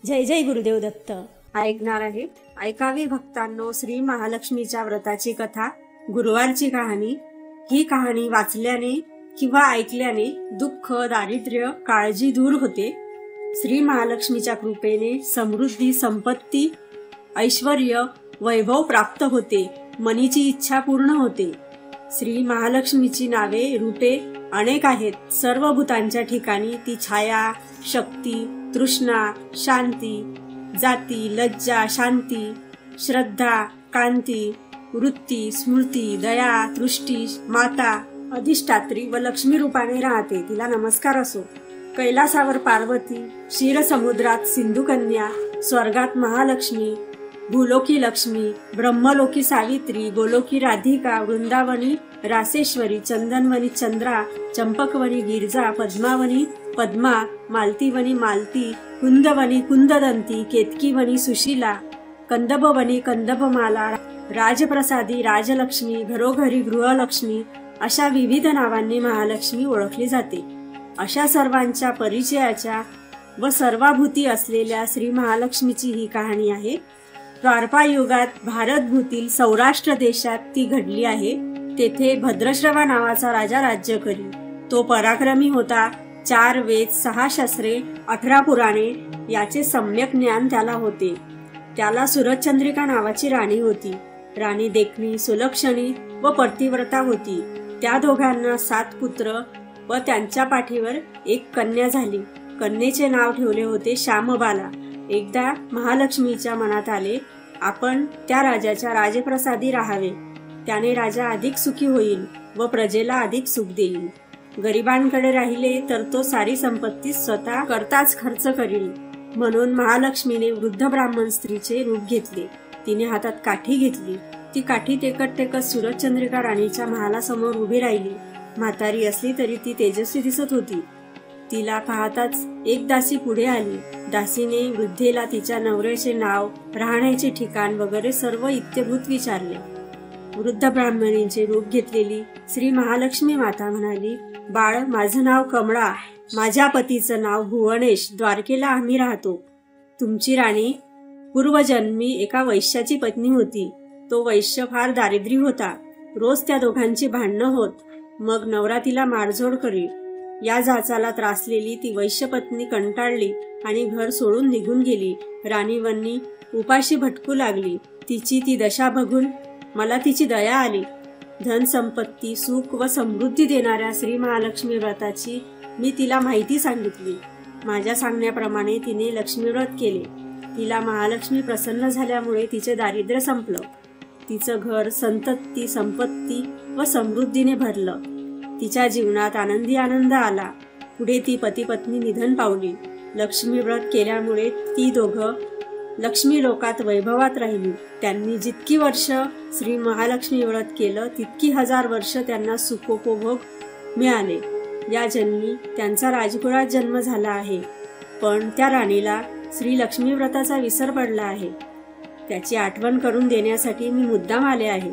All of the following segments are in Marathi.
जय जय गुरुदेव दत्त. ऐकणार आहे. ऐकावी भक्तांनो श्री महालक्ष्मीच्या व्रताची कथा, गुरुवारची कहाणी. ही कहाणी वाचल्याने किंवा ऐकल्याने दुःख, दारिद्र्य, काळजी दूर होते. श्री महालक्ष्मीच्या कृपेने समृद्धी, संपत्ती, ऐश्वर्य, वैभव प्राप्त होते. मनीची इच्छा पूर्ण होते. श्री महालक्ष्मीची नावे, रूपे अनेक आहेत. सर्व भूतांच्या ठिकाणी ती छाया, शक्ती, तृष्णा, शांती, जाती, लज्जा, शांती, श्रद्धा, कांती, वृत्ती, स्मृती, दया, दृष्टी, माता, अधिष्ठात्री व लक्ष्मी रूपाने राहते. तिला नमस्कार असो. कैलासावर पार्वती, क्षीरसमुद्रात सिंधुकन्या, स्वर्गात महालक्ष्मी, भूलोकी लक्ष्मी, ब्रह्मलोकी सावित्री, गोलोकी राधिका, वृंदावनी रासेश्वरी, चंदनवनी चंद्रा, चंपकवनी गिरजा, पद्मावनी पद्मा, मालतीवनी मालती, कुंदवनी कुंददंती, केतकीवनी सुशीला, कंदबवनी कंदबमाला, राजप्रसादी राजलक्ष्मी, घरोघरी गृहलक्ष्मी अशा विविध नावांनी महालक्ष्मी ओळखली जाते. अशा सर्वांच्या परिचयाच्या व सर्वाभूती असलेल्या श्री महालक्ष्मीची ही कहाणी आहे. द्वारपा युगात भारतभूतील सौराष्ट्र देशात ती घडली आहे. तेथे भद्रश्रवा नावाचा राजा राज्य करी. तो पराक्रमी होता. 4 वेद, 6 शस्त्रे, 18 पुराणे याचे सम्यक ज्ञान त्याला होते. त्याला सुरचंद्रिका नावाची राणी होती. राणी देखणी, सुलक्षणी व पतिव्रता होती. त्या दोघांना 7 पुत्र व त्यांच्या पाठीवर एक कन्या झाली. कन्येचे नाव ठेवले होते श्यामबाला. एकदा महालक्ष्मीच्या मनात आले, आपण त्या राजाच्या राजप्रसादी राहावे. त्याने राजा अधिक सुखी होईल व प्रजेला अधिक सुख देईल. गरिबांकडे राहिले तर तो सारी संपत्ती स्वतः करताच खर्च करील. म्हणून महालक्ष्मीने वृद्ध ब्राह्मण स्त्रीचे रूप घेतले. तिने हातात काठी घेतली. ती काठी टेकत टेकत सुरचंद्रिका राणीच्या महालासमोर उभी राहिली. म्हातारी असली तरी ती तेजस्वी दिसत होती. तिला पाहताच एक दासी पुढे आली. दासीने वृद्धेला तिच्या नवऱ्याचे नाव, राहण्याचे ठिकाण वगैरे सर्व इत्यभूत विचारले. वृद्ध ब्राह्मणींचे रूप घेतलेली श्री महालक्ष्मी माता म्हणाली, बाळ, माझं नाव कमळा. माझ्या पतीचं नाव भुवनेश. द्वारकेला आम्ही राहतो. तुमची राणी पूर्वजन्मी एका वैश्याची पत्नी होती. तो वैश्य फार दारिद्र्य होता. रोज त्या दोघांची भांडणं होत. मग नवरा तिला मारझोड करी. या जाचाला त्रासलेली ती वैश्यपत्नी कंटाळली आणि घर सोडून निघून गेली. राणीवन्नी उपाशी भटकू लागली. तिची ती दशा बघून मला तिची दया आली. धन संपत्ती, सुख व समृद्धी देणाऱ्या श्री महालक्ष्मी व्रताची मी तिला माहिती सांगितली. माझ्या सांगण्याप्रमाणे तिने लक्ष्मी व्रत केले. तिला महालक्ष्मी प्रसन्न झाल्यामुळे तिचे दारिद्र्य संपलं. तिचं घर संतती, संपत्ती व समृद्धीने भरलं. तिच्या जीवनात आनंदी आनंद आला. पुढे ती पती पत्नी निधन पावली. लक्ष्मी व्रत केल्यामुळे ती दोघं लक्ष्मी लोकात वैभवात राहिली. त्यांनी जितकी वर्ष श्री महालक्ष्मी व्रत केलं तितकी 1000 वर्ष त्यांना सुखोपभोग मिळाले. या जन्मी त्यांचा राजकुळात जन्म झाला आहे. पण त्या राणीला श्री लक्ष्मी व्रताचा विसर पडला आहे. त्याची आठवण करून देण्यासाठी मी मुद्दाम आले आहे.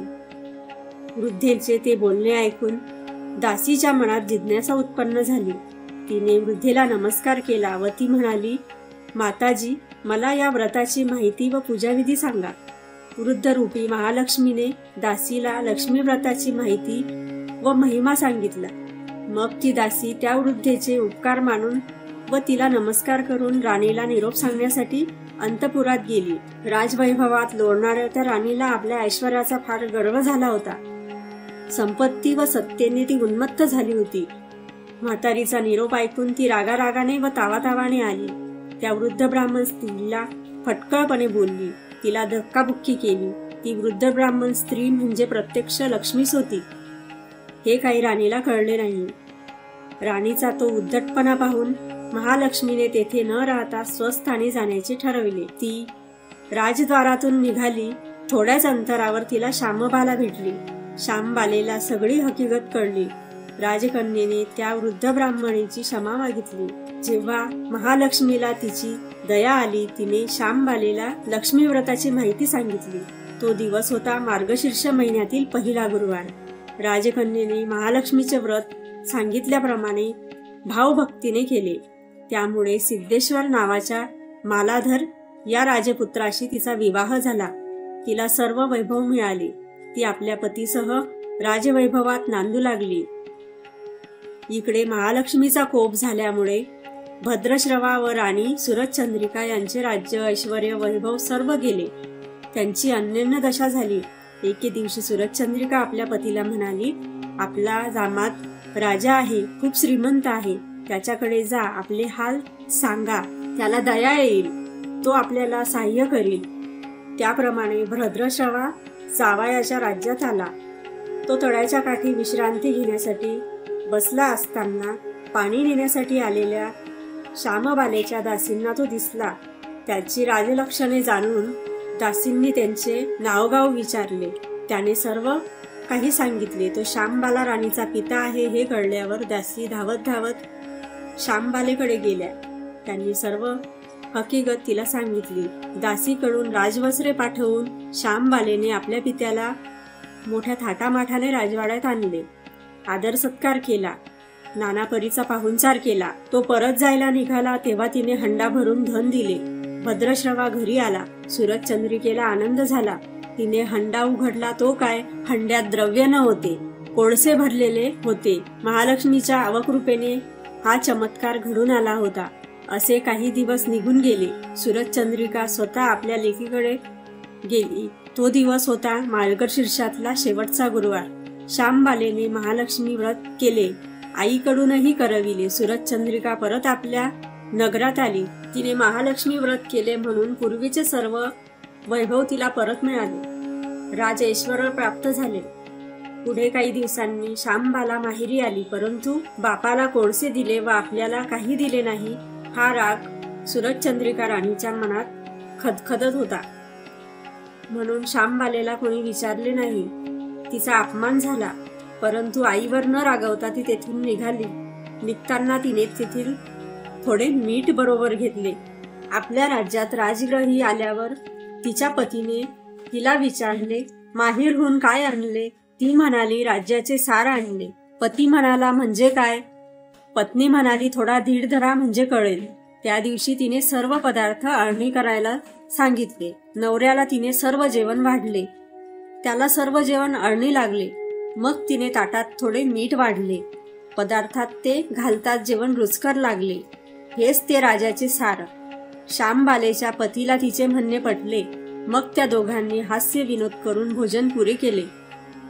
वृद्धेचे ते बोलणे ऐकून दासीच्या मनात जिज्ञासा उत्पन्न झाली. तिने वृद्धेला नमस्कार केला व ती म्हणाली, माताजी, मला या व्रताची माहिती व पूजाविधी सांगा. वृद्ध रूपी महालक्ष्मीने दासीला लक्ष्मी व्रताची माहिती व महिमा सांगितला. मग ती दासी त्या वृद्धेचे उपकार मानून व तिला नमस्कार करून राणीला निरोप सांगण्यासाठी अंतपुरात गेली. राजवैभवात लोळणाऱ्या त्या राणीला आपल्या ऐश्वर्याचा फार गर्व झाला होता. संपत्ती व सत्तेने ती उन्मत्त झाली होती. म्हातारीचा निरोप ऐकून ती रागारागाने व तावातावाने आली. त्या वृद्ध ब्राह्मण स्त्रीला फटकळपणे बोलली. तिला धक्काबुक्की केली. ती वृद्ध ब्राह्मण स्त्री म्हणजे प्रत्यक्ष लक्ष्मीच होती. हे काही राणीला कळले नाही. राणीचा तो उद्धटपणा पाहून महालक्ष्मीने तेथे न राहता स्वस्थानी जाण्याचे ठरविले. ती राजद्वारातून निघाली. थोड्याच अंतरावर तिला श्यामबाला भेटली. श्यामबालेला सगळी हकीकत कळली. राजकन्येने त्या वृद्ध ब्राह्मणीची क्षमा मागितली. जेव्हा महालक्ष्मीला तिची दया आली, तिने श्यामबालेला लक्ष्मी व्रताची माहिती सांगितली. तो दिवस होता मार्गशीर्ष महिन्यातील पहिला गुरुवार. राजकन्येने महालक्ष्मीचे व्रत सांगितल्याप्रमाणे भावभक्तीने केले. त्यामुळे सिद्धेश्वर नावाच्या मालाधर या राजपुत्राशी तिचा विवाह झाला. तिला सर्व वैभव मिळाले. ती आपल्या पतीसह राजवैभवात नांदू लागली. इकडे महालक्ष्मीचा कोप झाल्यामुळे भद्रश्रवा व राणी सुरतचंद्रिका यांचे राज्य, ऐश्वर्य, वैभव सर्व गेले. त्यांची अन्योन्य दशा झाली. एके दिवशी सुरतचंद्रिका आपल्या पतीला म्हणाली, आपला दामाद राजा आहे, खूप श्रीमंत आहे. त्याच्याकडे जा, आपले हाल सांगा, त्याला दया येईल, तो आपल्याला सहाय्य करील. त्याप्रमाणे भद्रश्रवा जावयाच्या राज्यात आला. तो तळ्याच्या काठी विश्रांती घेण्यासाठी बसला असताना पाणी नेण्यासाठी आलेल्या श्यामबालेच्या दासींना तो दिसला. त्याची राजलक्षणे जाणून दासींनी त्यांचे नावगाव विचारले. त्याने सर्व काही सांगितले. तो श्यामबाला राणीचा पिता आहे हे कळल्यावर दासी धावत धावत श्यामबालेकडे गेल्या. त्यांनी सर्व हकीकत तिला सांगितली. दासीकडून राजवस्त्रे पाठवून श्यामबालेने आपल्या पित्याला मोठ्या थाटामाठाने राजवाड्यात आणले. आदर सत्कार केला. नाना परीचा पाहुणचार केला. तो परत जायला निघाला तेव्हा तिने हंडा भरून धन दिले. भद्रश्रवा घरी आला. सुरतचंद्रिकेला आनंद झाला. तिने हंडा उघडला. तो काय, हंड्यात द्रव्य न होते, कोळसे भरलेले होते. महालक्ष्मीच्या अवकृपेने हा चमत्कार घडून आला होता. असे काही दिवस निघून गेले. सुरतचंद्रिका स्वतः आपल्या लेकीकडे गेली. तो दिवस होता मार्गशीर्षातला शेवटचा गुरुवार. श्यामबालेने महालक्ष्मी व्रत केले. आईकडूनही करविले. सुरतचंद्रिका परत आपल्या नगरात आली. तिने महालक्ष्मी व्रत केले म्हणून पूर्वीचे सर्व वैभव तिला परत मिळाले. राज ऐश्वर्य प्राप्त झाले. पुढे काही दिवसांनी श्यामबाला माहेरी आली. परंतु बापाला कोळसे दिले व आपल्याला काही दिले नाही हा राग सुरतचंद्रिका राणीच्या मनात खदखदत होता. म्हणून श्यामबालेला कोणी विचारले नाही. तिचा अपमान झाला. परंतु आईवर न रागवता ती तेथून निघाली. निघताना तिने तेथील थोडे मीठ बरोबर घेतले. आपल्या राज्यात राजग्रही आल्यावर तिच्या पतीने तिला विचारले, माहेरहून काय आणले? ती म्हणाली, राज्याचे सार आणले. पती म्हणाला, म्हणजे काय? पत्नी म्हणाली, थोडा धीर धरा म्हणजे कळेल. त्या दिवशी तिने सर्व पदार्थ अळणी करायला सांगितले. नवऱ्याला तिने सर्व जेवण वाढले. त्याला सर्व जेवण अळणी लागले. मग तिने ताटात थोडे मीठ वाढले. पदार्थात ते घालतात जेवण रुचकर लागले. हेच ते राजाचे सार. श्यामबालेच्या पतीला तिचे म्हणणे पटले. मग त्या दोघांनी हास्य विनोद करून भोजन पुरे केले.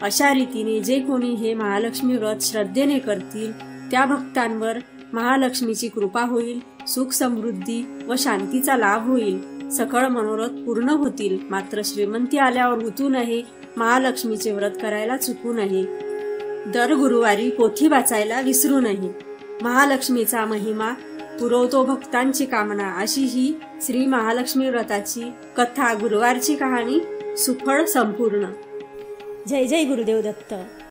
अशा रीतीने जे कोणी हे महालक्ष्मी व्रत श्रद्धेने करतील त्या भक्तांवर महालक्ष्मीची कृपा होईल. सुख समृद्धी व शांतीचा लाभ होईल. सकळ मनोरथ पूर्ण होतील. मात्र श्रीमंती आल्यावर उतू नये. महालक्ष्मीचे व्रत करायला चुकू नये. दर गुरुवारी पोथी वाचायला विसरू नये. महालक्ष्मीचा महिमा पुरवतो भक्तांची कामना. अशी ही श्री महालक्ष्मी व्रताची कथा, गुरुवारची कहाणी सुफळ संपूर्ण. जय जय गुरुदेव दत्त.